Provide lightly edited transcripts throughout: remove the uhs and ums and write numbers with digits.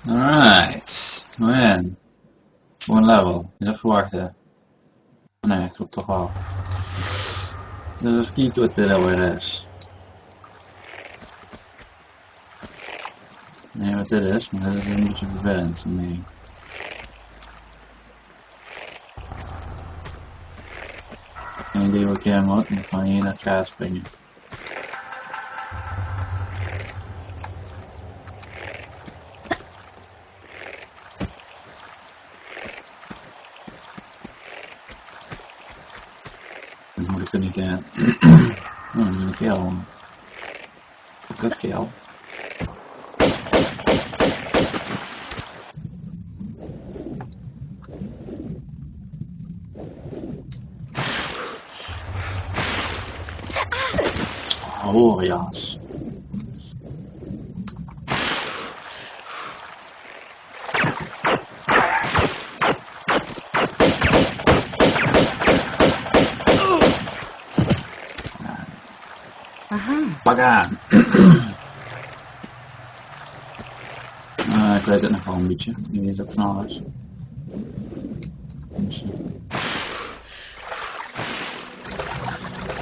Alright, man. One level. Even wachten. Nee, klopt toch wel. Dus even kijken wat dit alweer is. Nee, wat dit is, maar dat is een beetje vervelend. Nee. Geen idee wat ik hier moet, maar gewoon hier naar het gaat springen. Dan moet ik er niet in. Oh, dan moet ik heel. Kutkeel. Horjas. Pak aan. Ik weet het nog wel een beetje. Hier is ook van alles. Dus,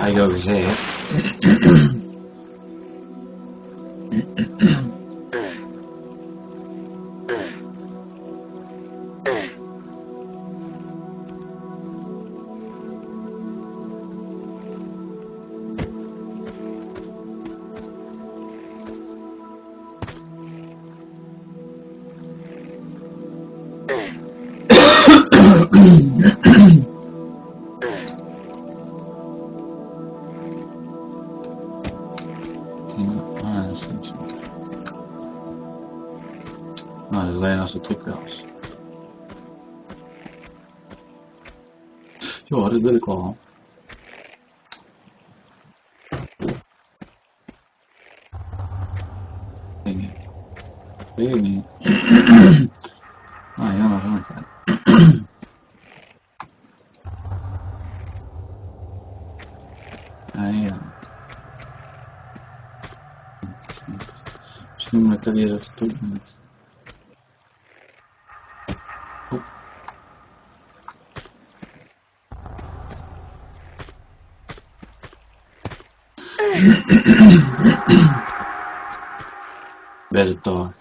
I go gezegd. Nou, dat is alleen als het druk was. Ja, dat wil ik wel. Denk ik. Weet ik niet. Ah, jammer van het. Ja. Misschien moet ik er weer even terug met. Waar is het toch?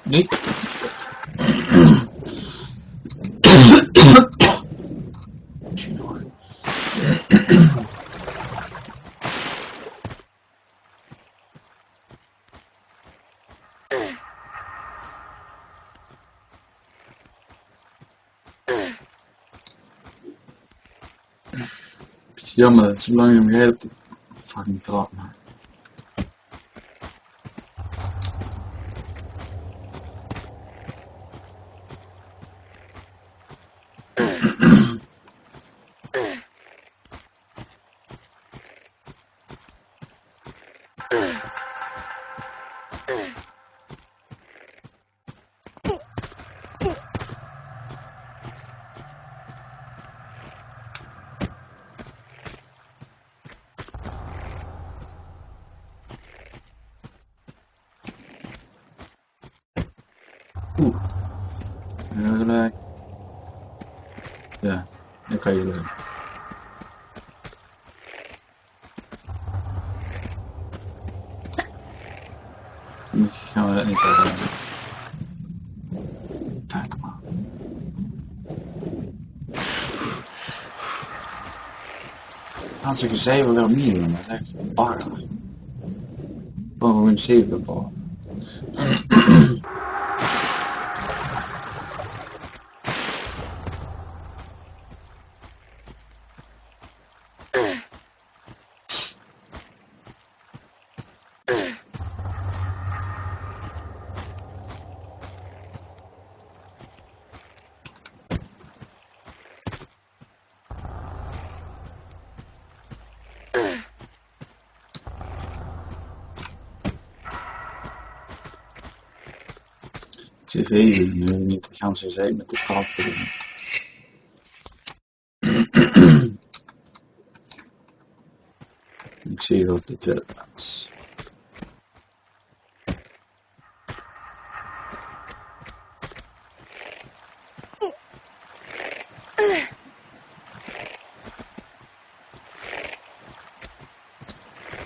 Nee. Jammer, dat is zo lang je op de fucking trap, man. Gelijk. Ja, dan kan je doen. Nu gaan we dat niet hebben. Kijk maar. Als ik een 7 wil niet doen, dat is echt bagger. Gewoon een 7 bal. tv doen, nu niet de ganse zee met de trap te doen. Ik zie je op de tweede plaats.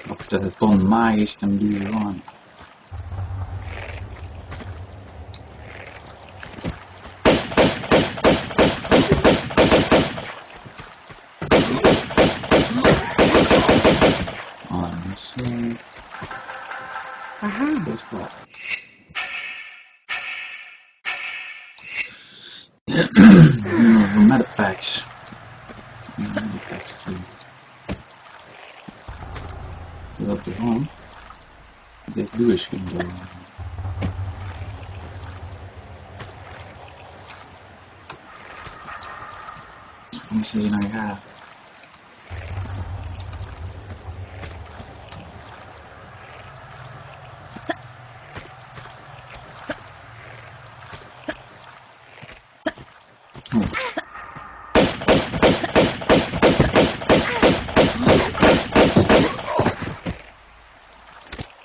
Of dat het ton magisch kan duren. Best wel. Voor medipacks. Op de grond. Dit doe is gewoon. Hoe is die nou gaan?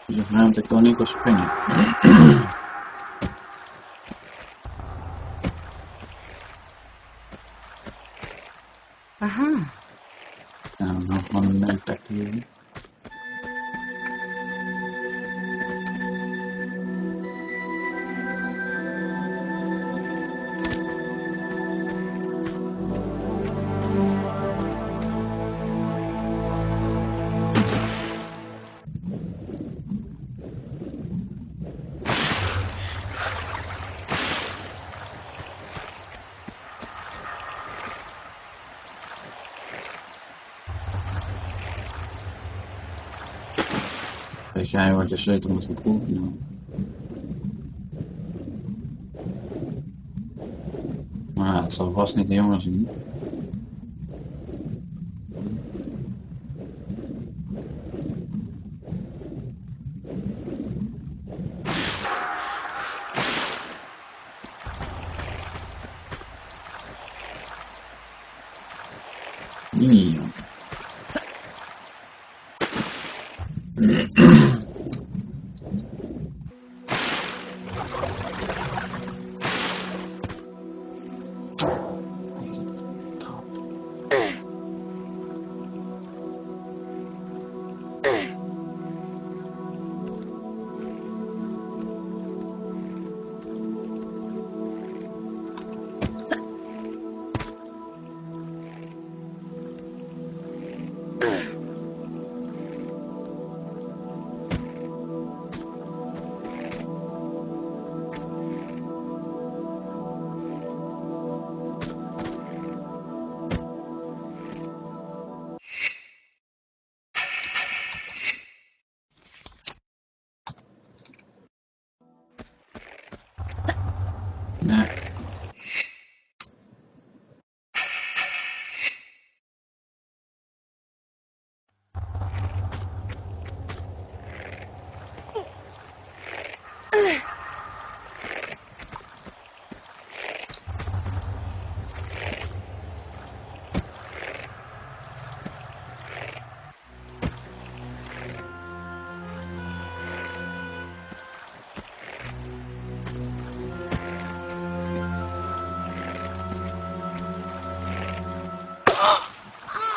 Dus een ruimte ik toch niet kan springen. Aha. Ja, dan nog van een medpack te doen. Weet jij wat je sleutel moet beproeven? Nou. Maar ja, het zal vast niet de jongen zien. Nee. Nee.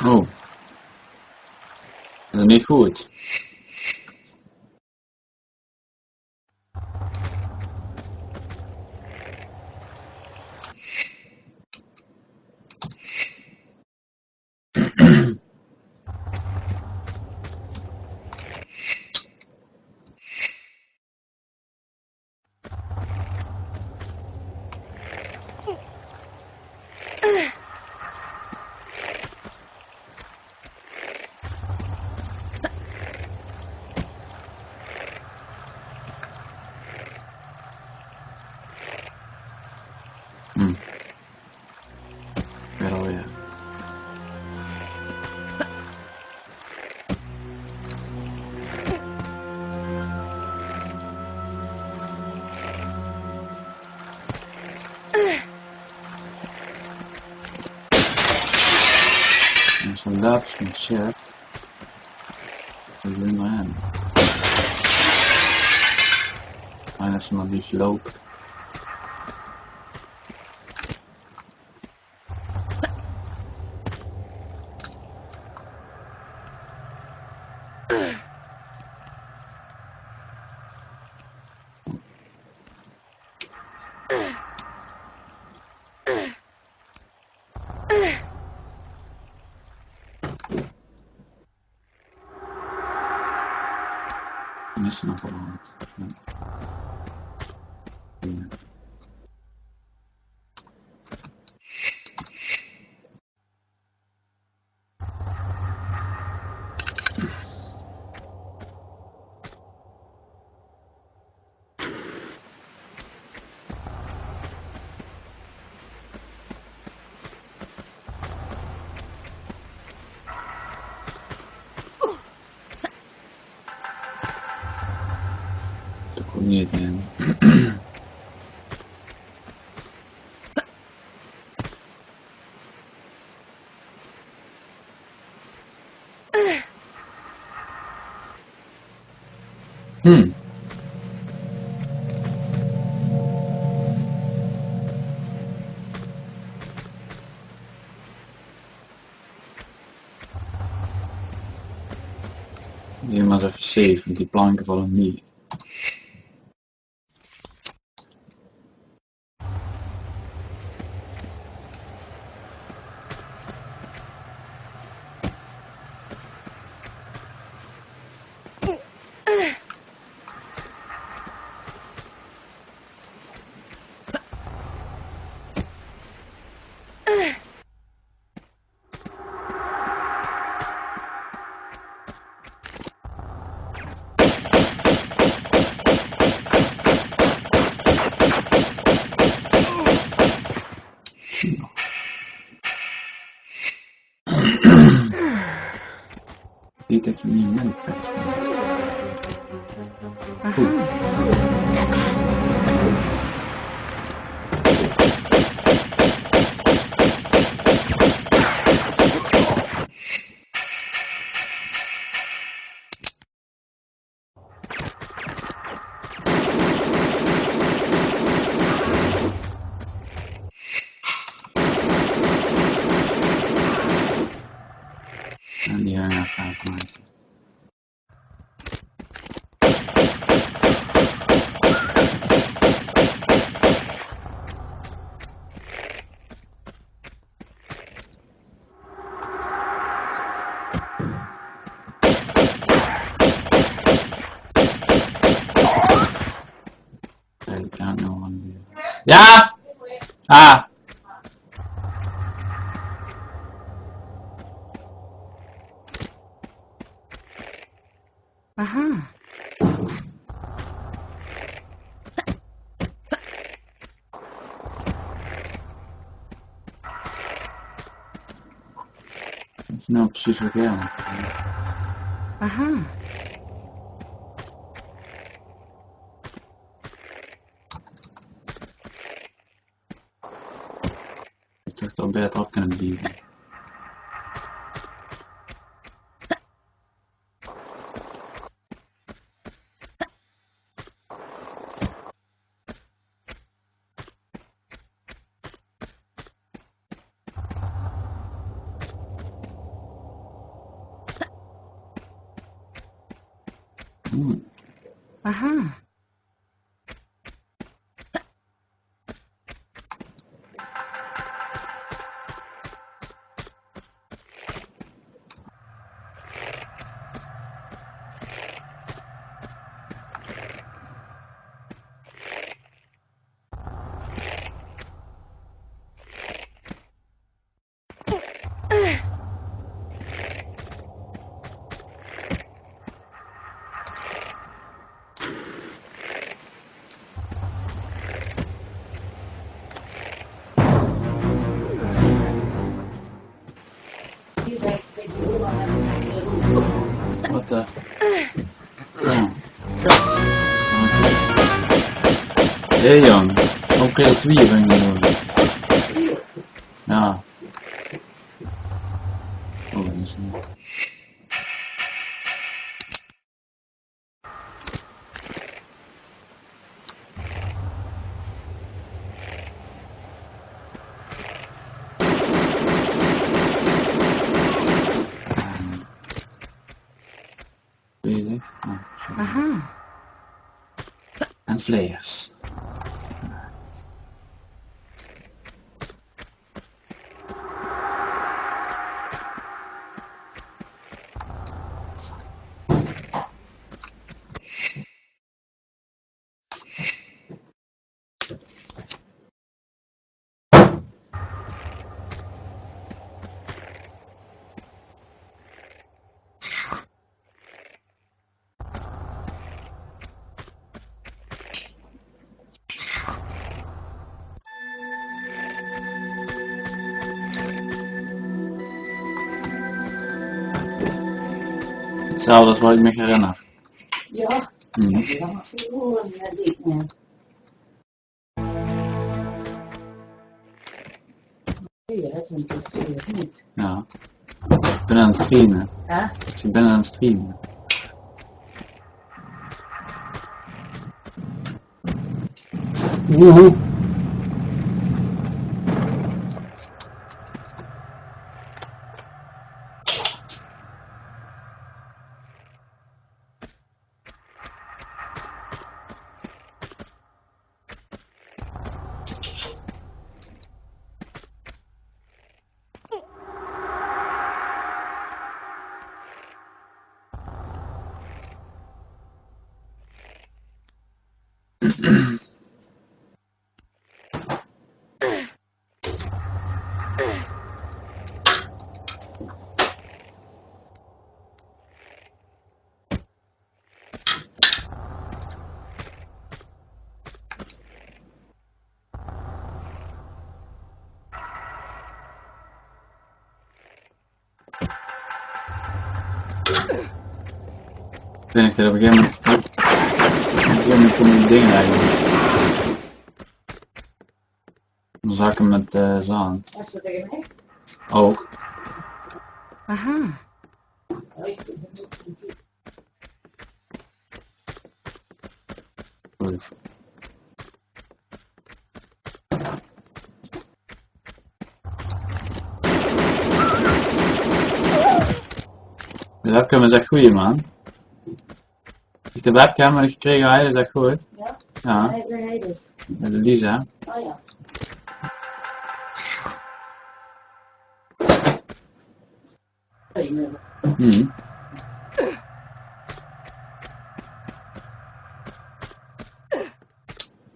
Oh. Dat is niet goed. Zo'n lapis met shift. Dat wil ik maar hebben. Maar als ze maar liefst lopen. En is er nog wel wat? Ja. Ja. Dat komt niet in. Die maar eens even safe, want die planken vallen niet. Weet dat je niet bent. En die hangen gaat maken. Ik kan nou aan. Ja! Ah! Aha. Dat is nou precies wat jij aan het doen. Aha. Ik dacht dat beter op kunnen bieden. Aha. Wat de? Ja. Dat. Hé Jan, ook heel twee ben ik. Ja. Oh, vlees. Hetzelfde als wat ik me herinner. Ja, Mhm. dat mag je horen, dit net. Ja, dat vind ik zeer niet. Ja. Ik ben aan het streamen. Hè? Dus ik ben aan het streamen. Woehoe. Ben ik er op een gegeven moment kom ik dingen rijden. Dan zak ik hem met zand. Was dat tegen mij? Ook. Aha. Oh, ik ben het ook niet. Goed. De webcam is echt goeie, man. De webcam die ik gekregen had, is echt goed. Ja? Ja, Hij dus. met de Lisa. Oh ja. Mhm.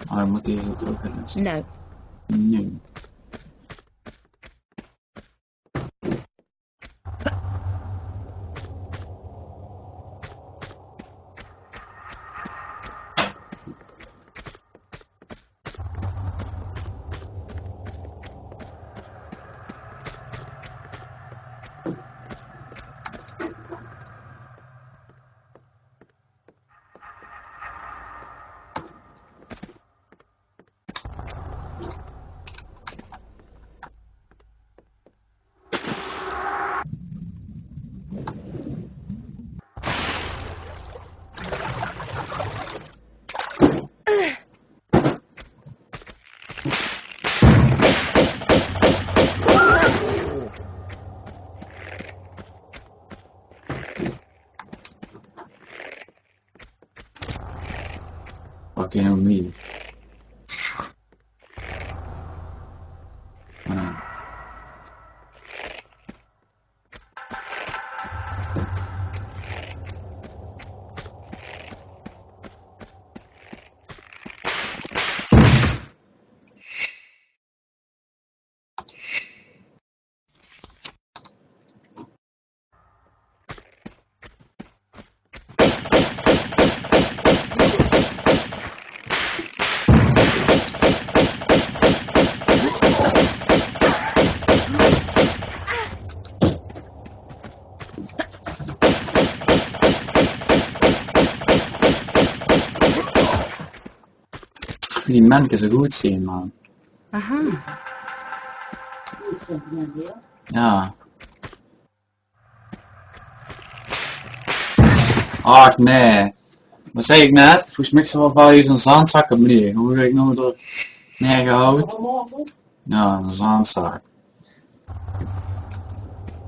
Oh, dan moet hij het ook hebben. No. Nu. Pak je nou meer? Die mensen zo goed zien, man. Aha. Goed sentiment, ja. Ja. Ach nee. Wat zei ik net? Volgens mij zal wel hier zo'n zandzak op neer. Hoe ga ik nou er neergehouden? Vanavond? Ja, een zandzak.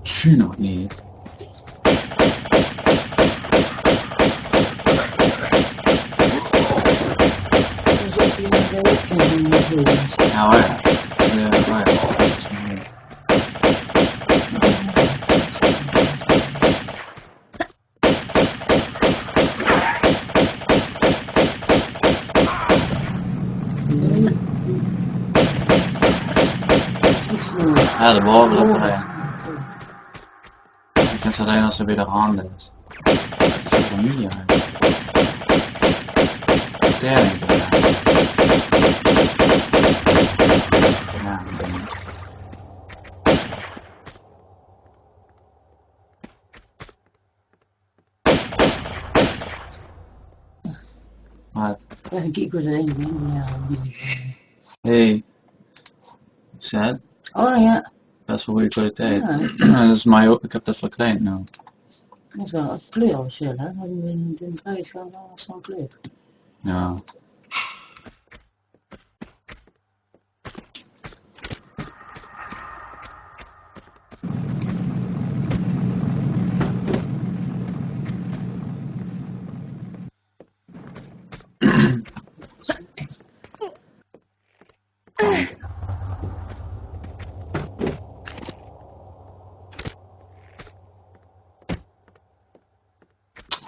Zie nog niet. zie je de webcam in de vloer. Ja, ja. Det var jag som Ja, det var väl inte det. Det kanske det ena så blir det handels. Det ska vara mer här. Det är inte det. Ja, men... What? Let him keep good at it anyway. Hey. Sad? Oh ja, Best wel goede kwaliteit. Ja. Dat is mij ook. Ik heb dat verkleind nu. dat is wel een kleurverschil, hè? De trui is gewoon wel zo'n kleur. Ja.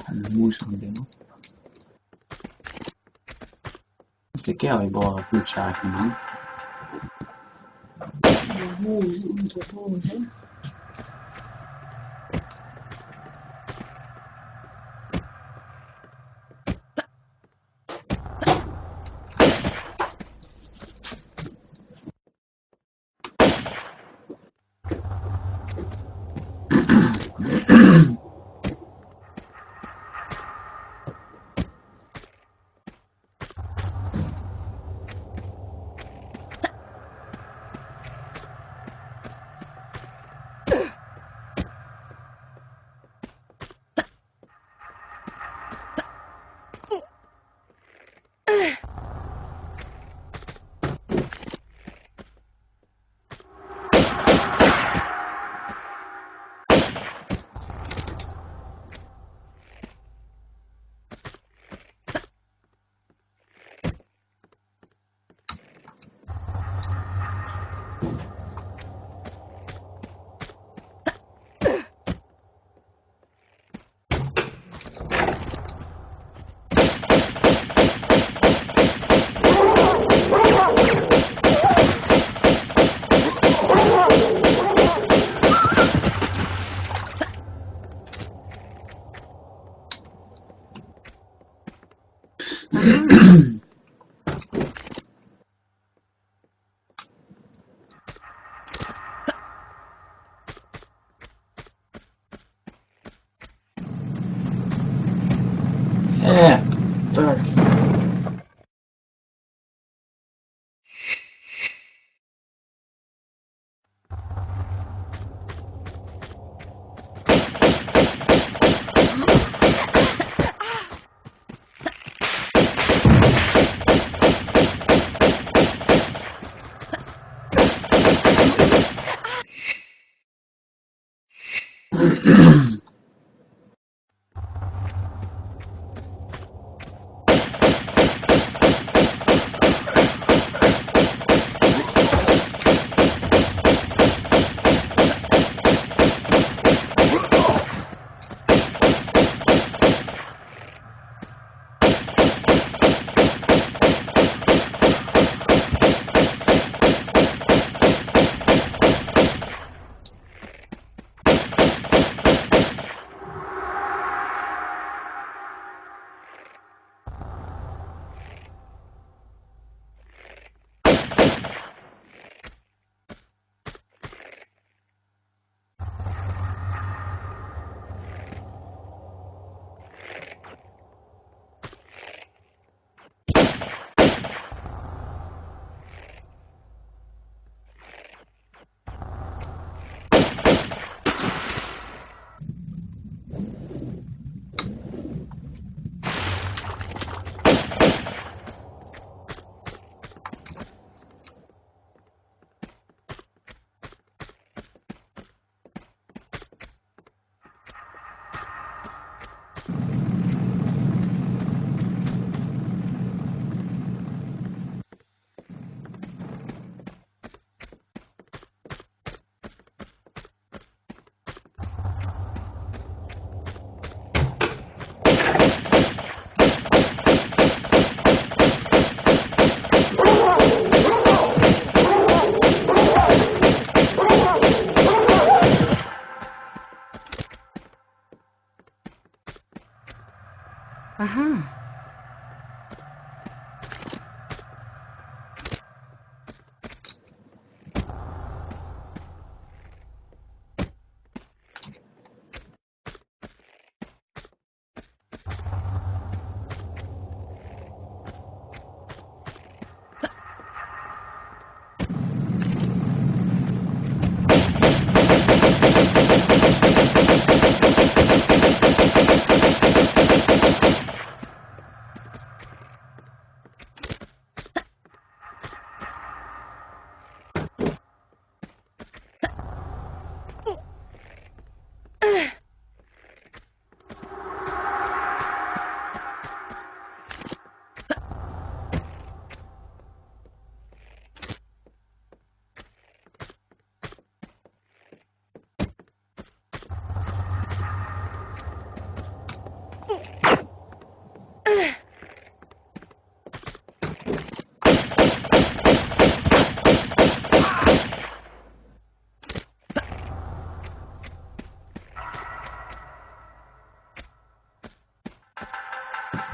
En een moeizaam ding. Det kan vi bara fortsätta med. Aha.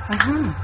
Aha.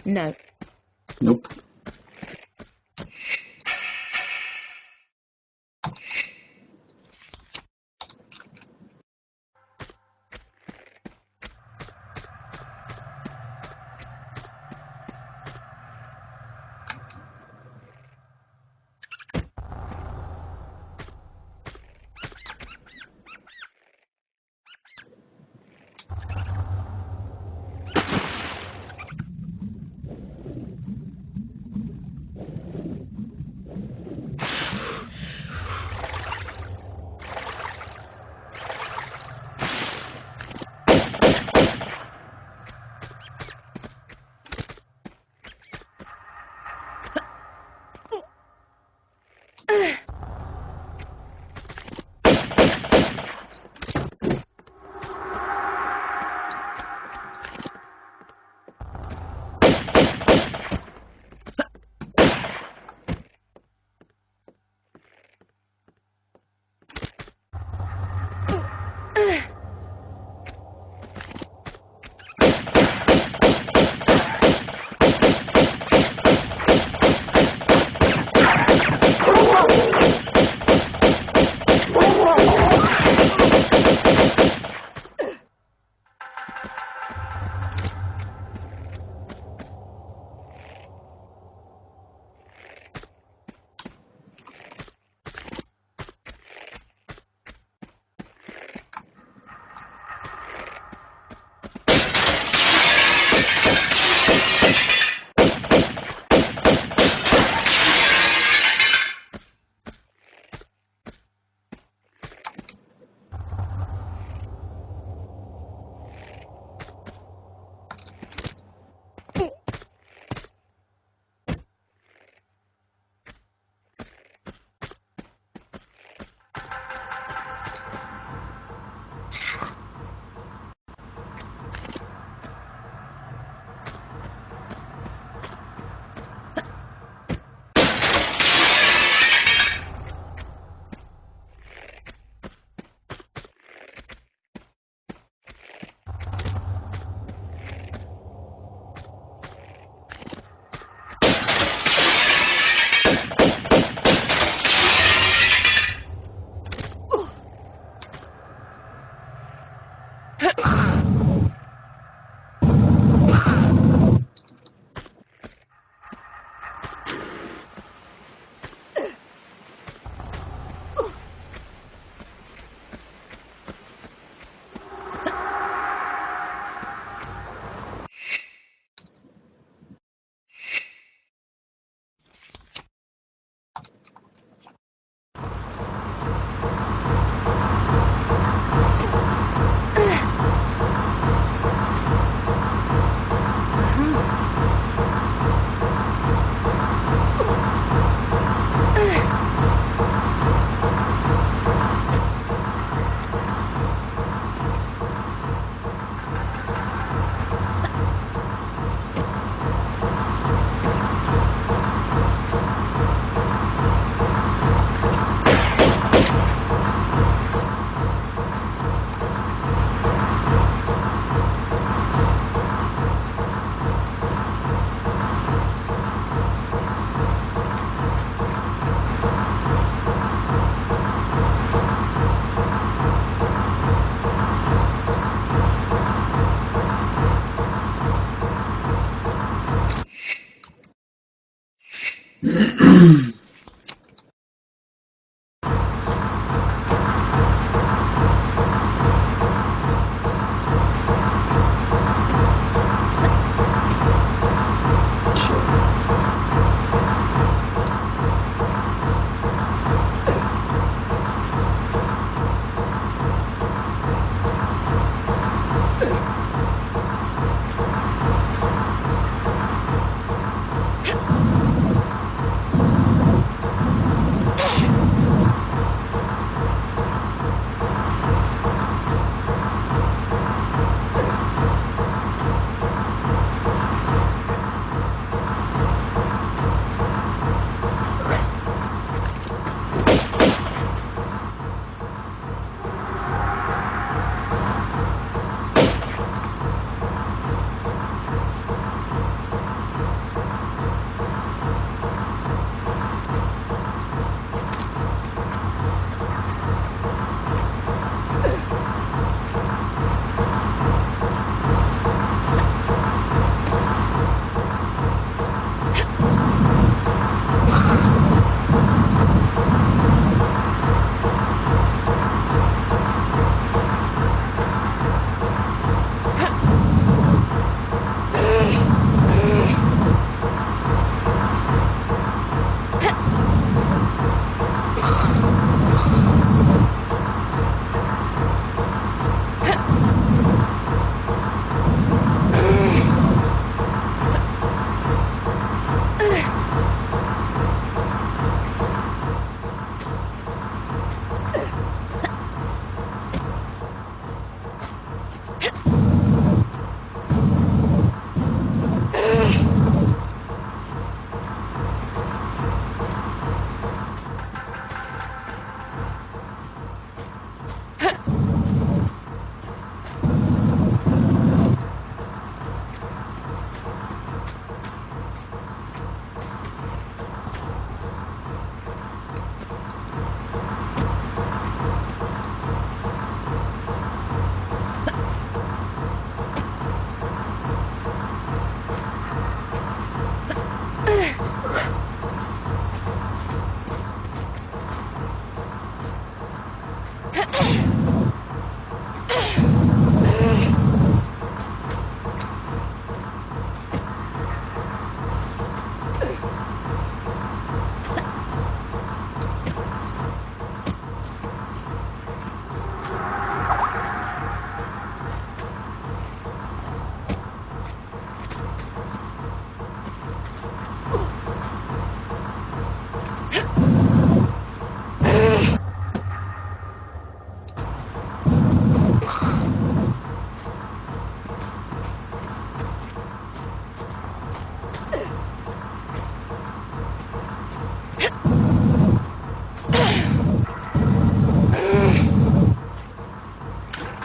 No. Nope.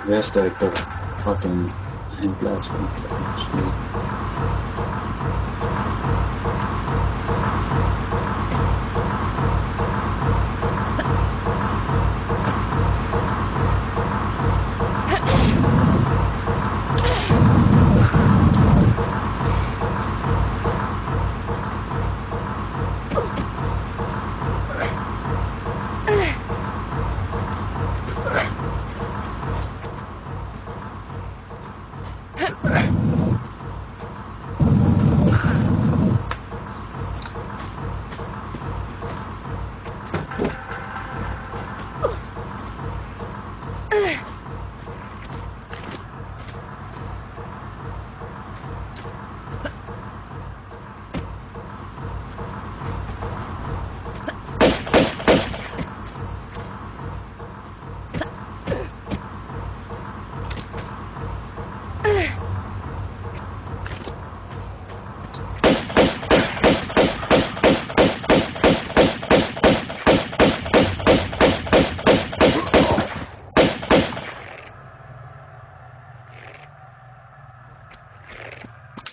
Best dat ik toch fucking in plaats kan klikken.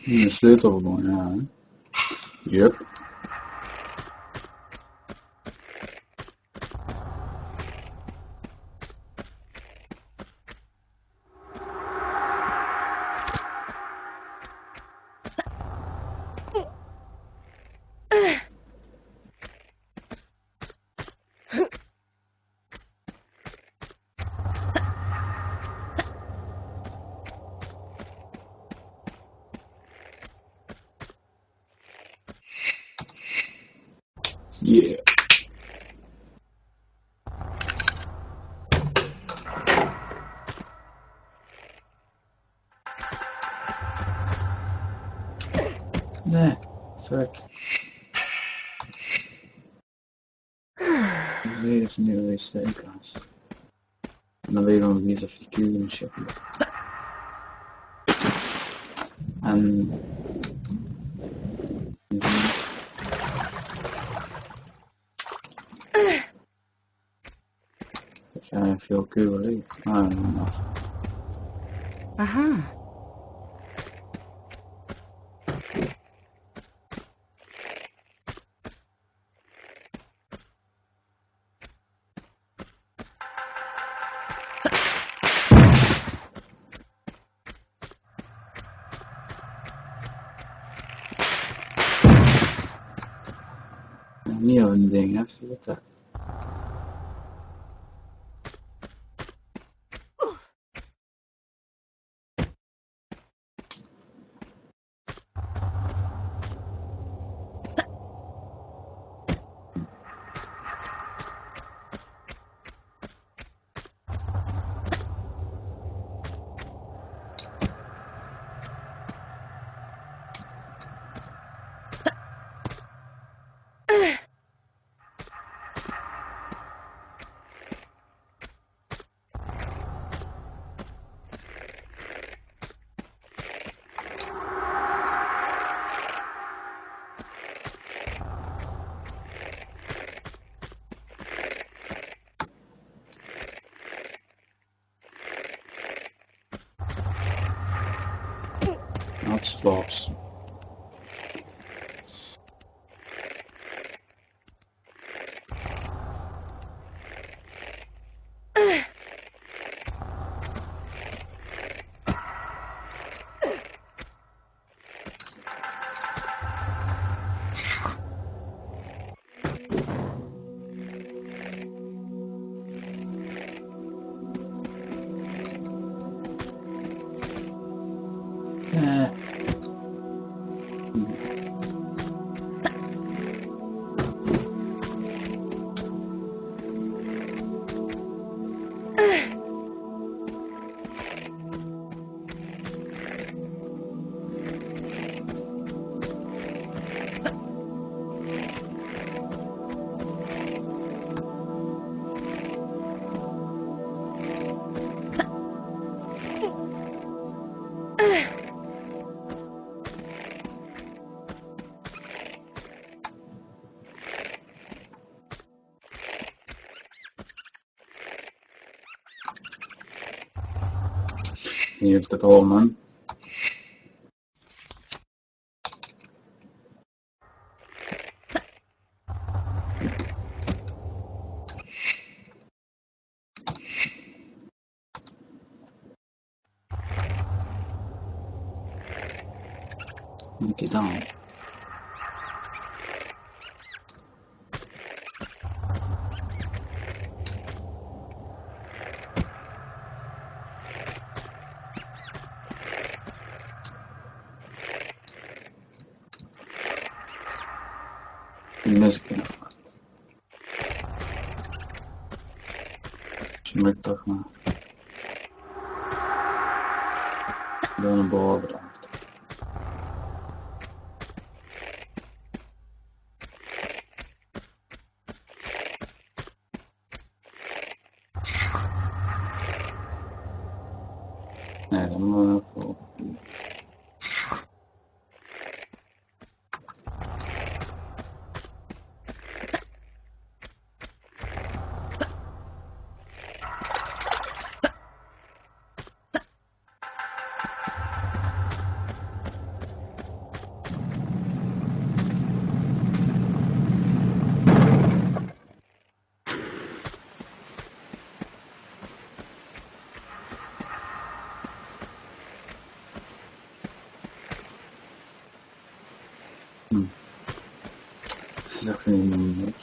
De sleutel gewoon, ja. Hè? Yep. Yeah. Nee, fuck. Weer is een nieuwe steekkaas. En dan weer nog niet of die kuren shoppen. En ik ga even veel kuren liggen. Ah, dan af. Aha. Niet over een ding, even zitten. Not slops. giltigt håll, men mycket down. المشكلة شو متفق لون البوابة عرفت. هذا ما فوق. Zaklejmy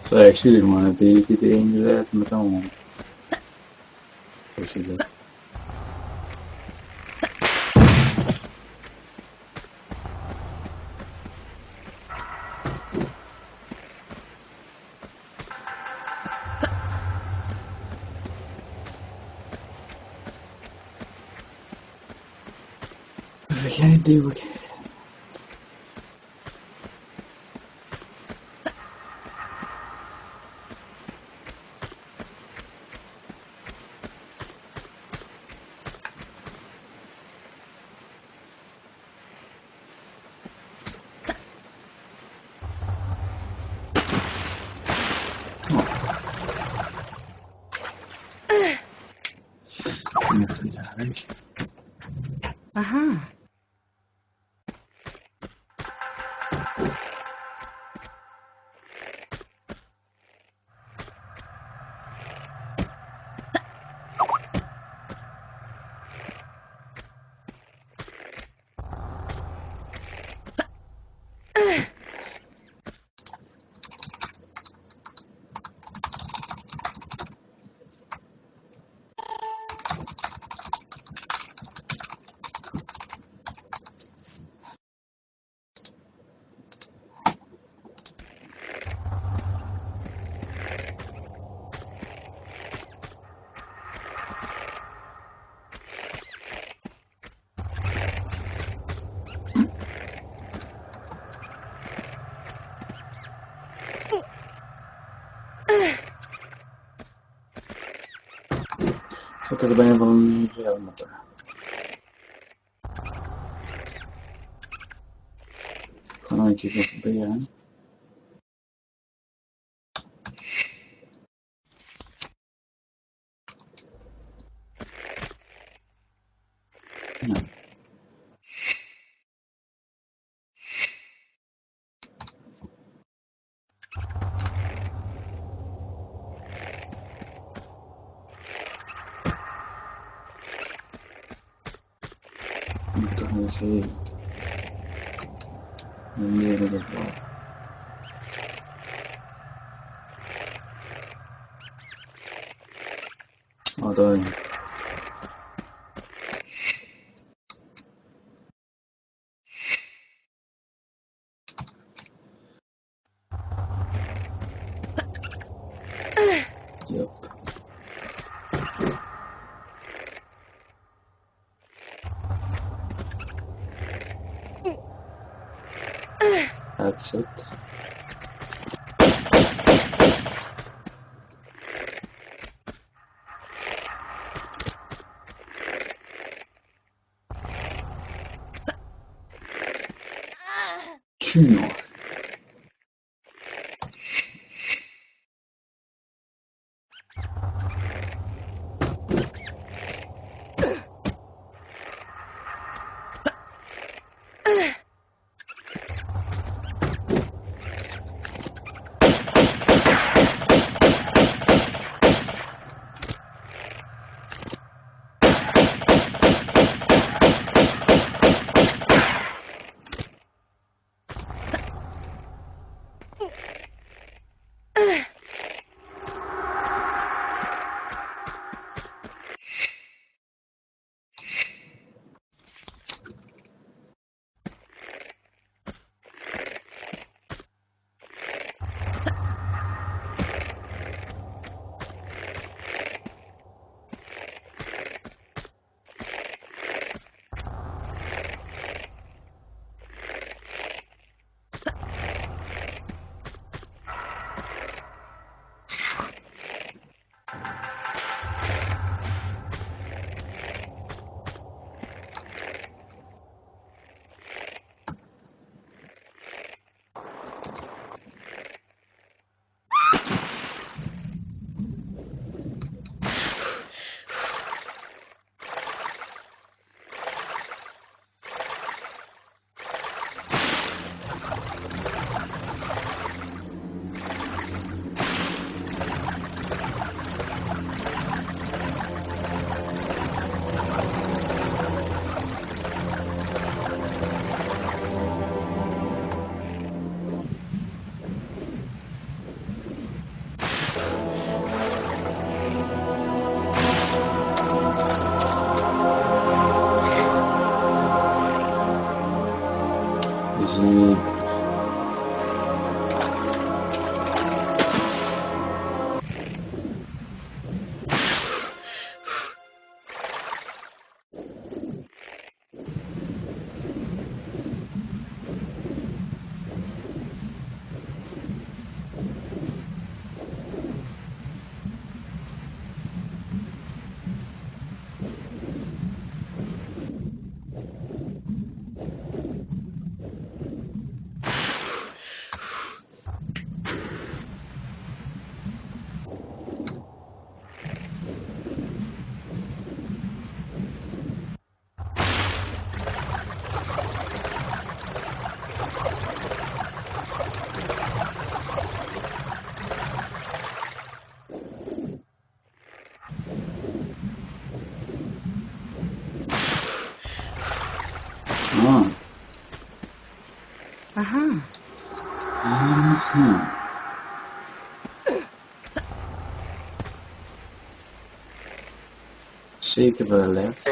Så är 20 man, det är lite yngre att man tar om. Varför kan inte du okej? Aha. Så to chyba nie wolniej motor. Konajcie go próbuję. Nie. To nie się nie wydawało. O, daj. Yep. That's it. Tune. زيد. Aha. Zeker wel left.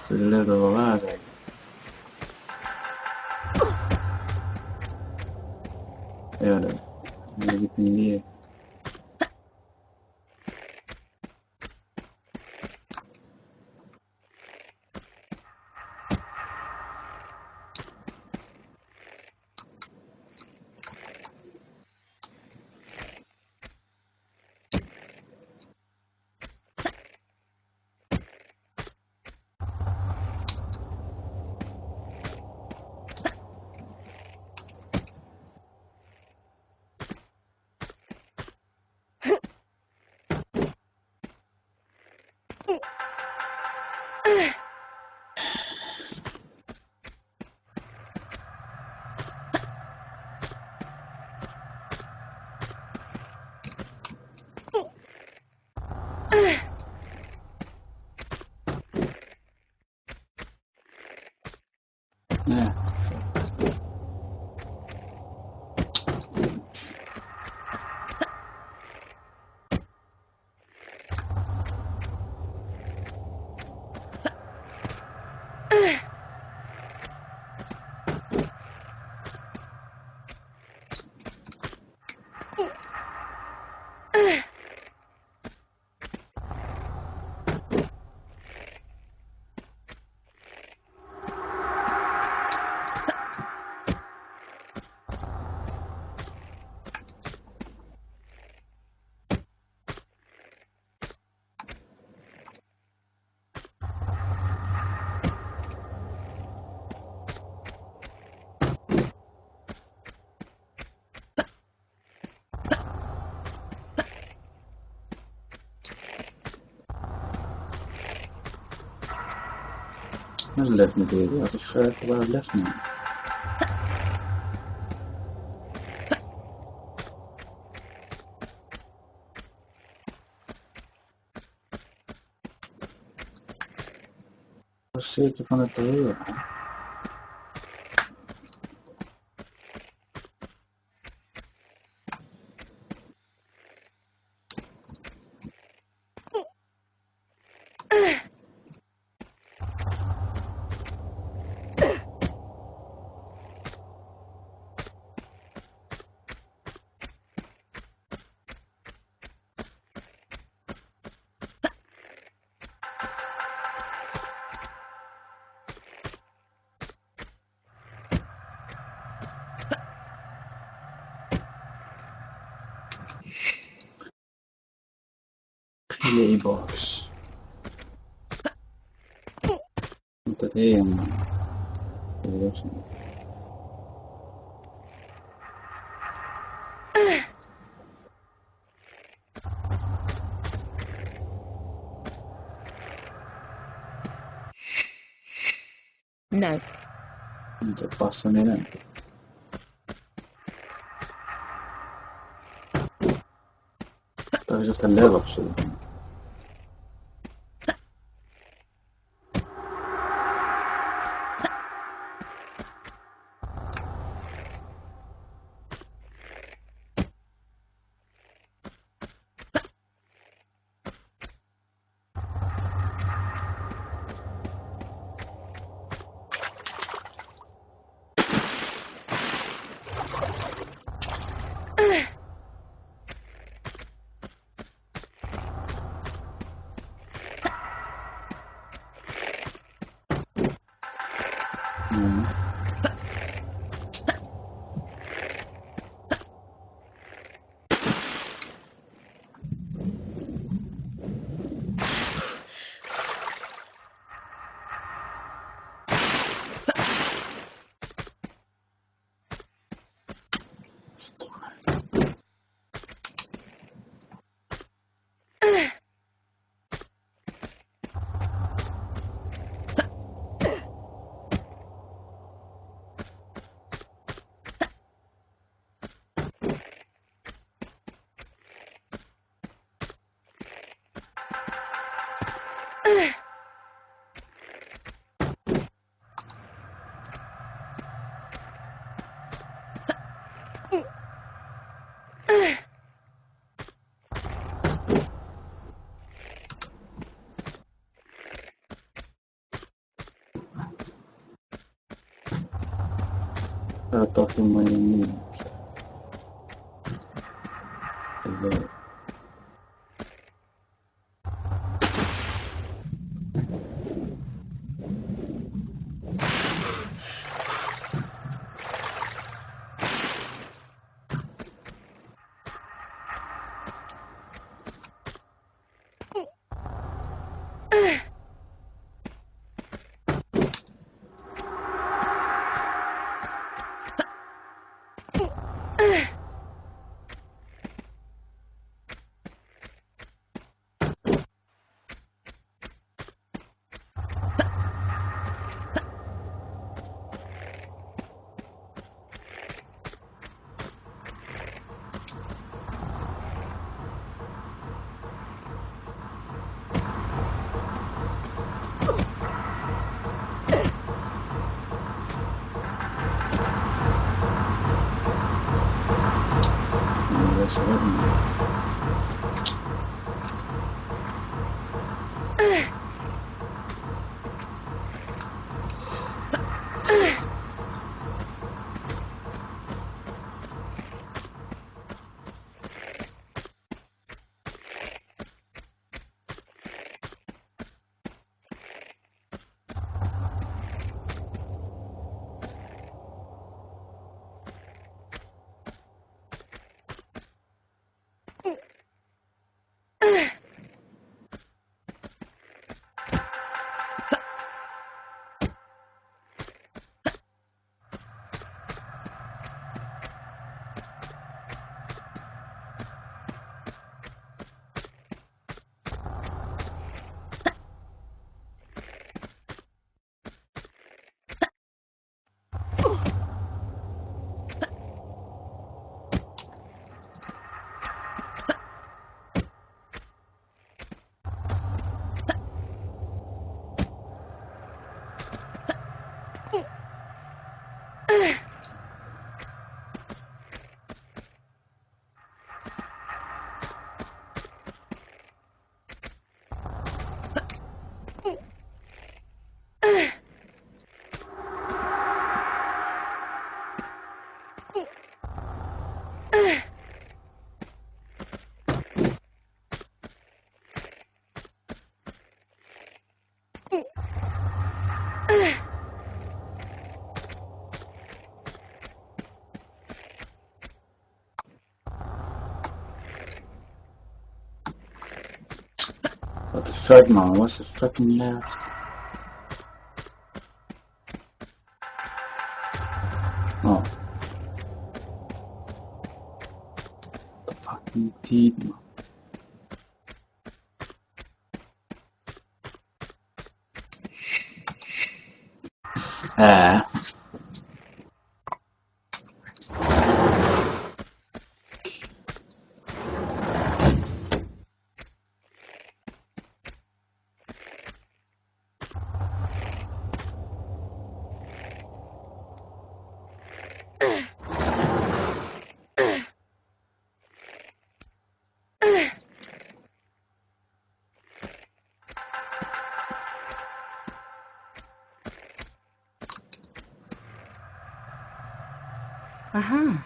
Zullen er wel waar zijn. Ja, dan moet ik niet meer. Ja. Dat is left natuurlijk. Wat is waar left nu? Dat is zeker van het terreur. Playbox. Moet dat heen? No. Dat past er niet in. Dat is echt een level op zo. toch helemaal niet. That's what it means. What the fuck, man? What's the fucking left? Oh. Fucking deep, man. Aha.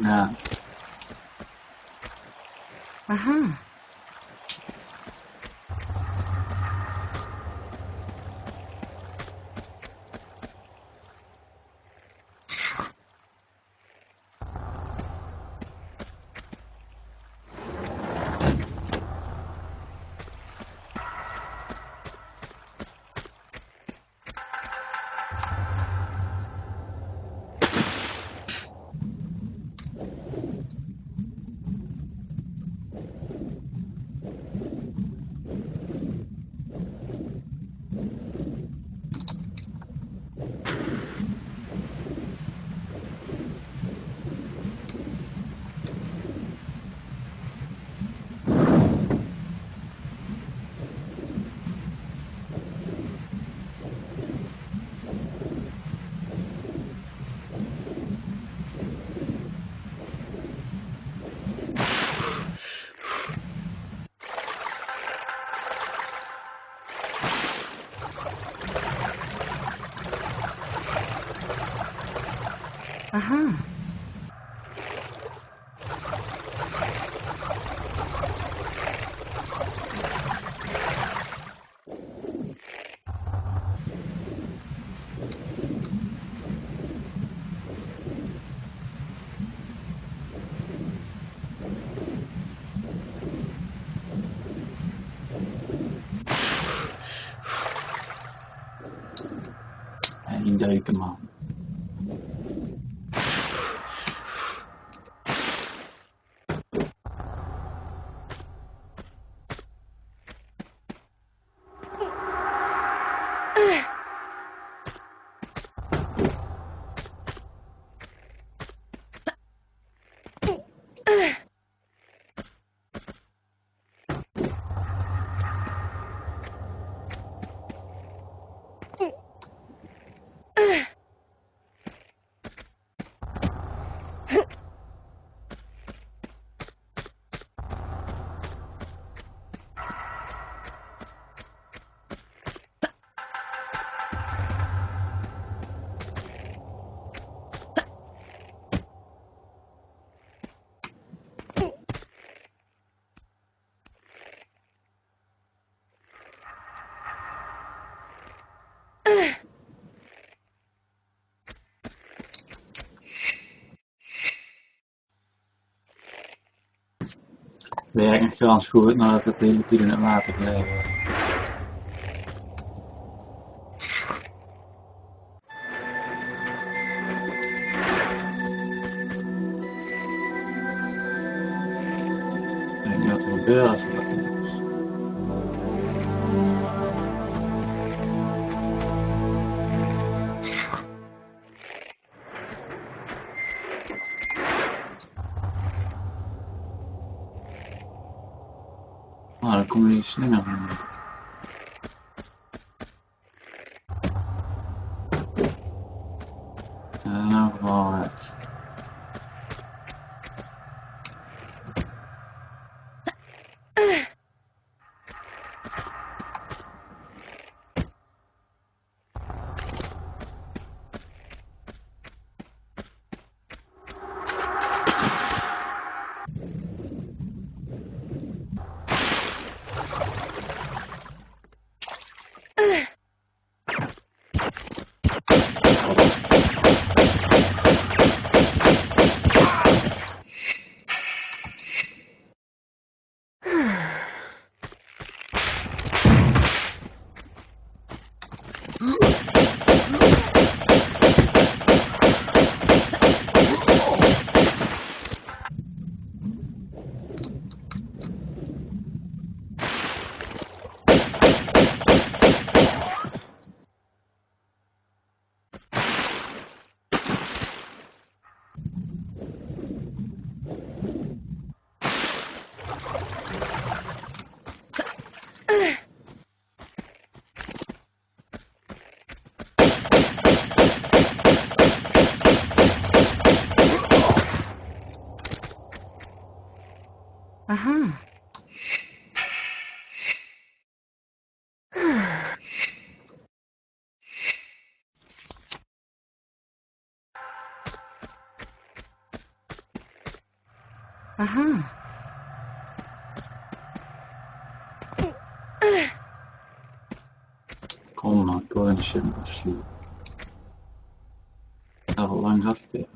Ja. Aha. Aha. Indeuken, man. Werkt nog gans goed nadat het de hele tijd in het water gelegen was. Ik weet niet wat er gebeurt als er dat is. Oh, dan kom je die slinger van. Nou, gewoon uit. Aha. Aha. Kom maar, gå in de shit och slut. Det var långt hastigt.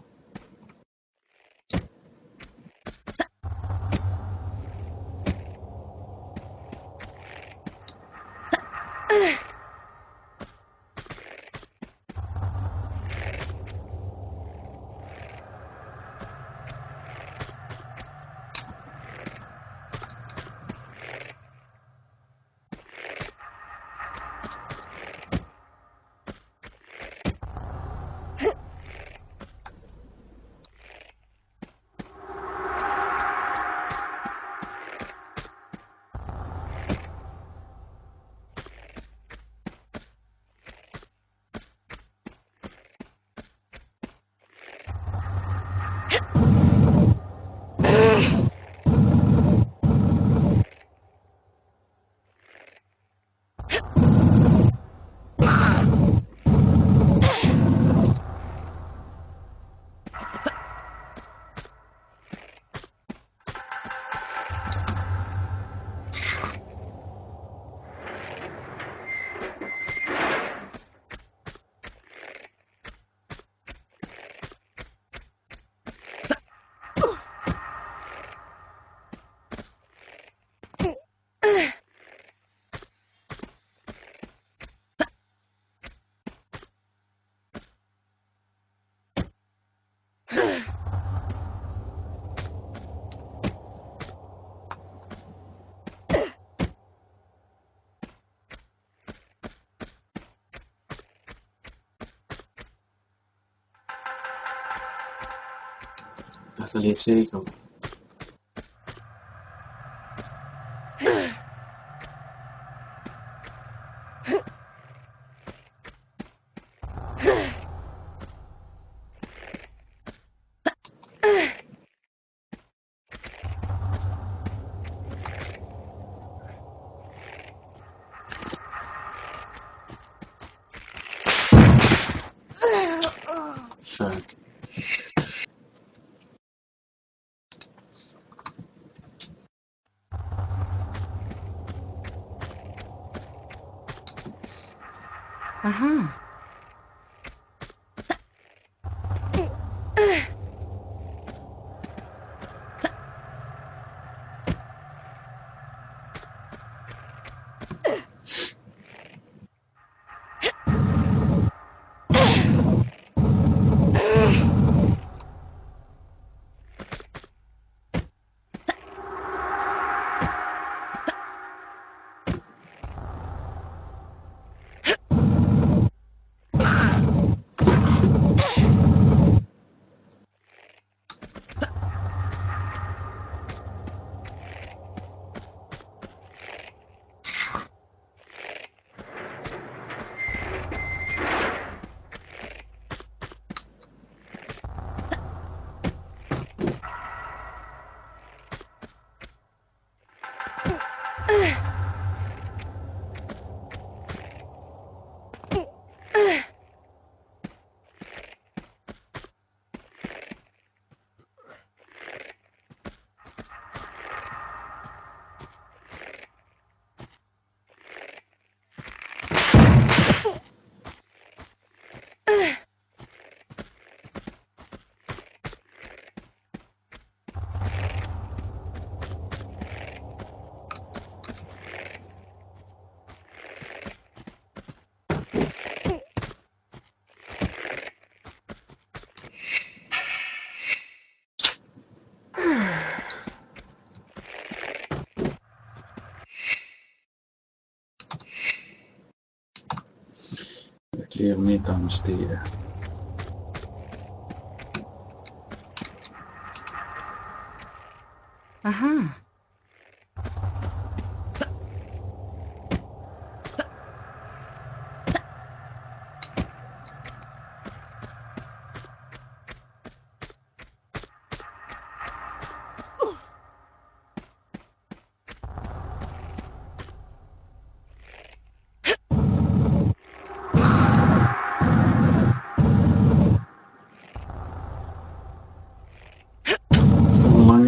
Detta är lite säkert. Fuck. Aha. Leave me downstairs. Aha.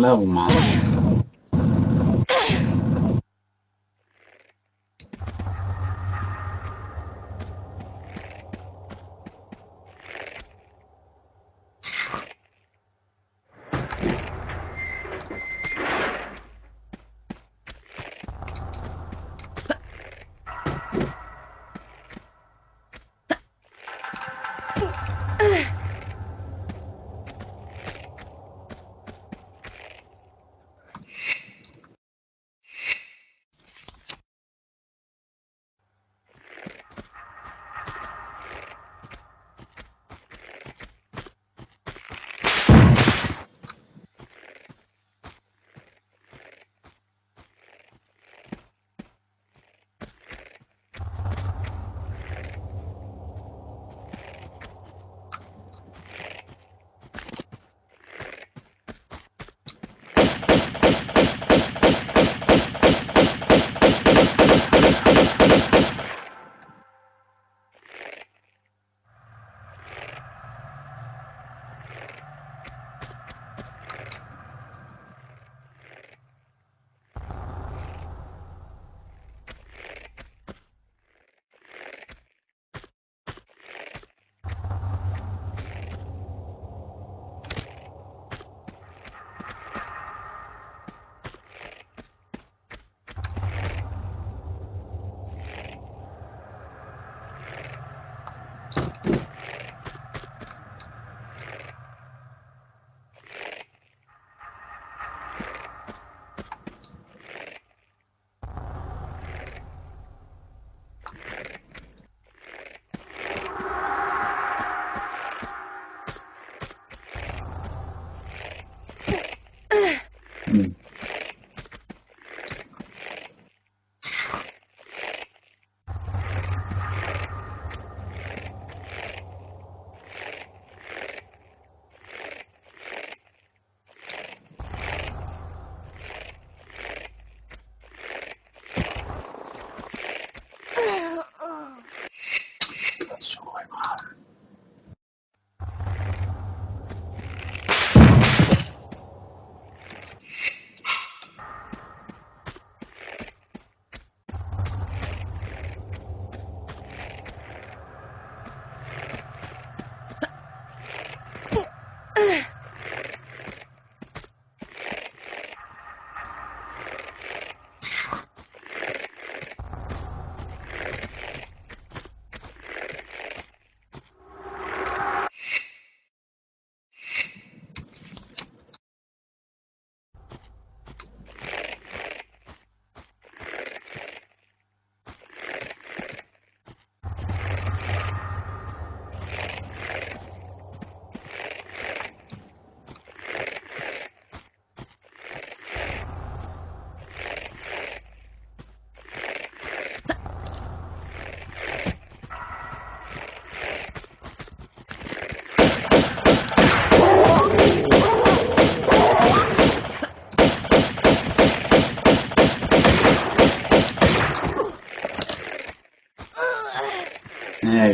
level, man.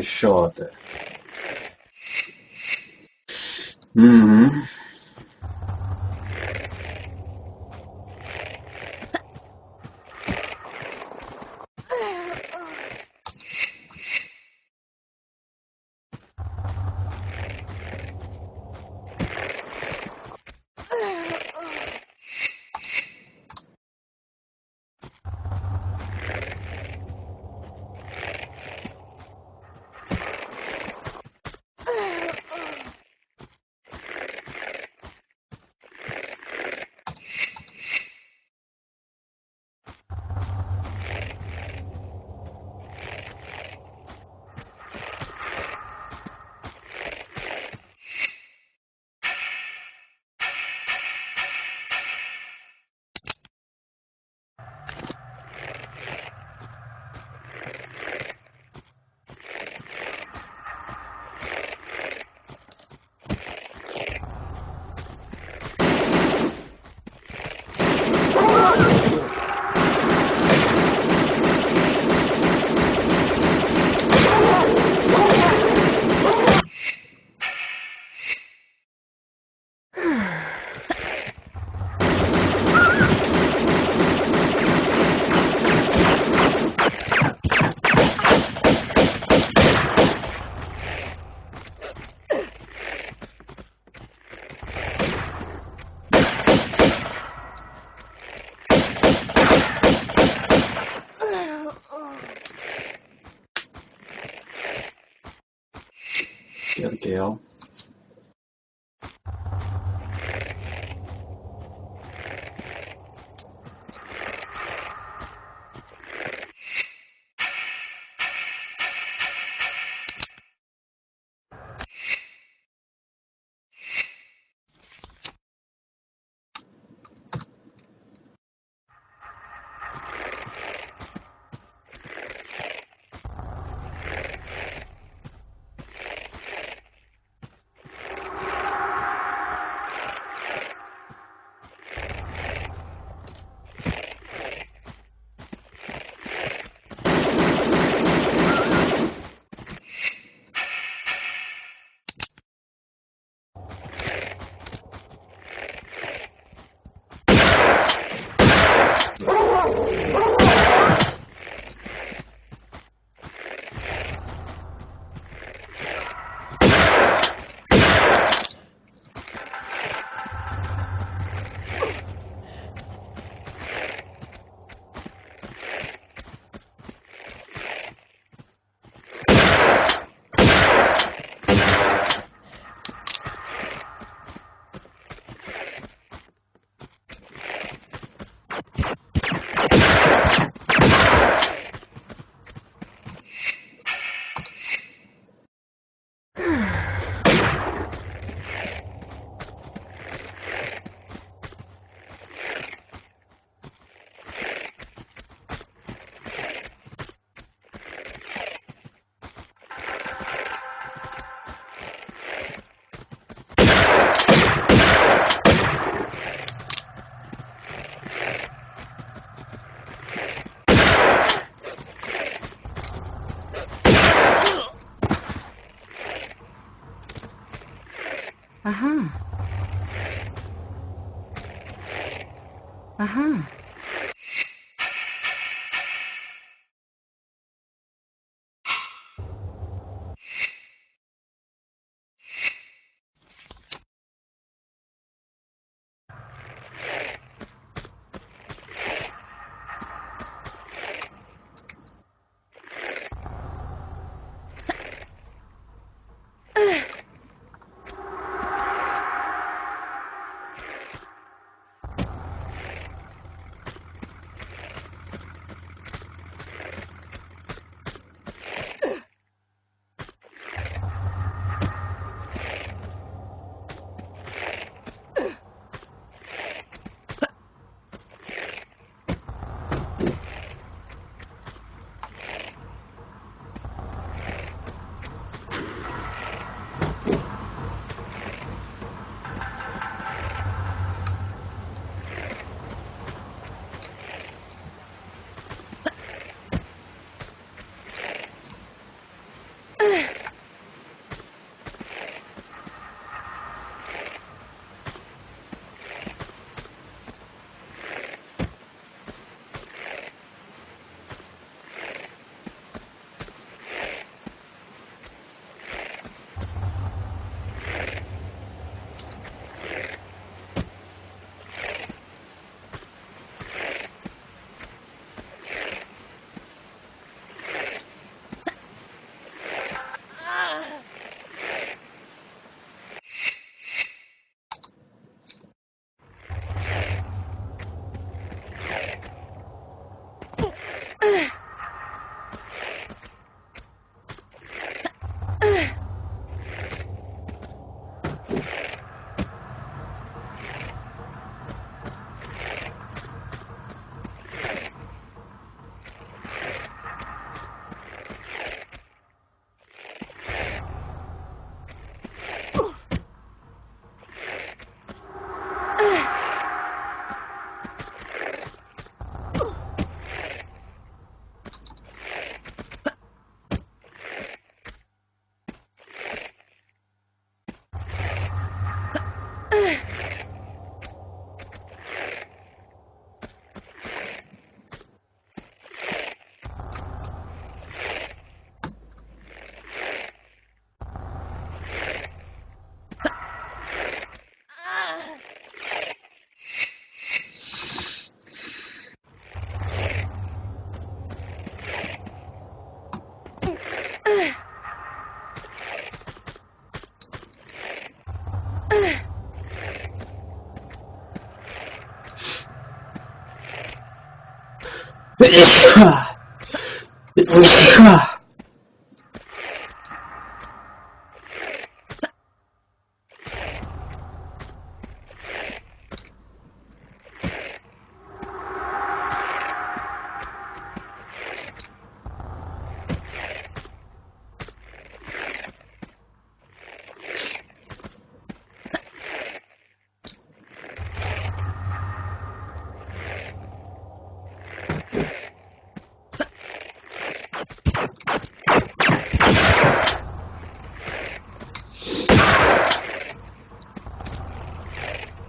Short. Aha.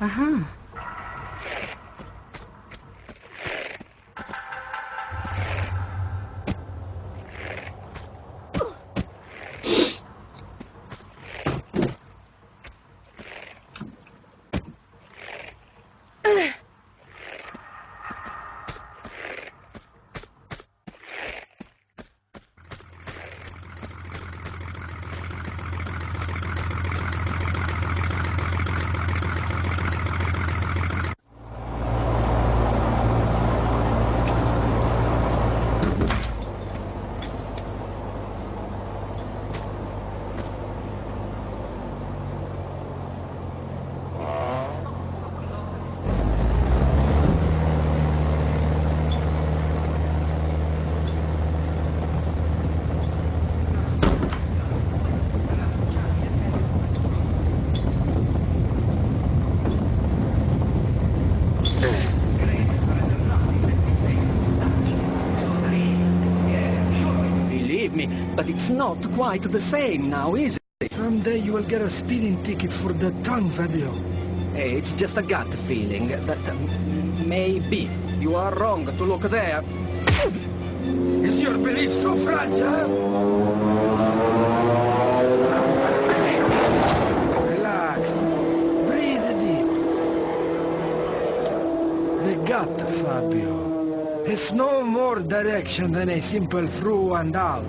Aha. Believe me, but it's not quite the same now, is it? Someday you will get a speeding ticket for that tongue, Fabio. It's just a gut feeling that maybe you are wrong to look there. Is your belief so fragile? Relax. Breathe deep. The gut, Fabio, has no more direction than a simple through and out.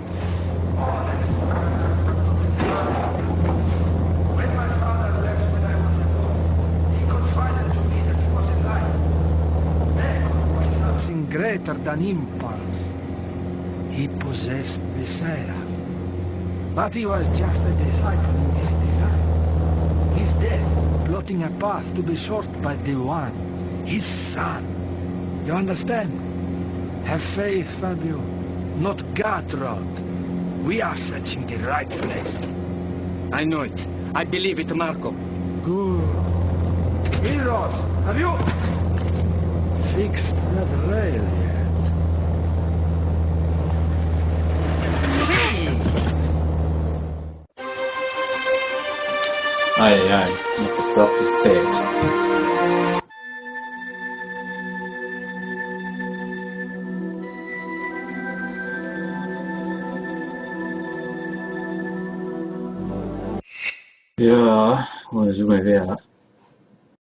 When my father left when I was alone, he confided to me that he was enlightened. There was something greater than impulse. He possessed the Seraph. But he was just a disciple in this design. His death, plotting a path to be sought by the One, his son. You understand? Have faith, Fabio. Not gut-rot. We are searching the right place. I know it. I believe it, Marco. Good. Heroes, have you fixed that rail yet? Ai ai, molto troppo spesso. Ja, vad är det som är det?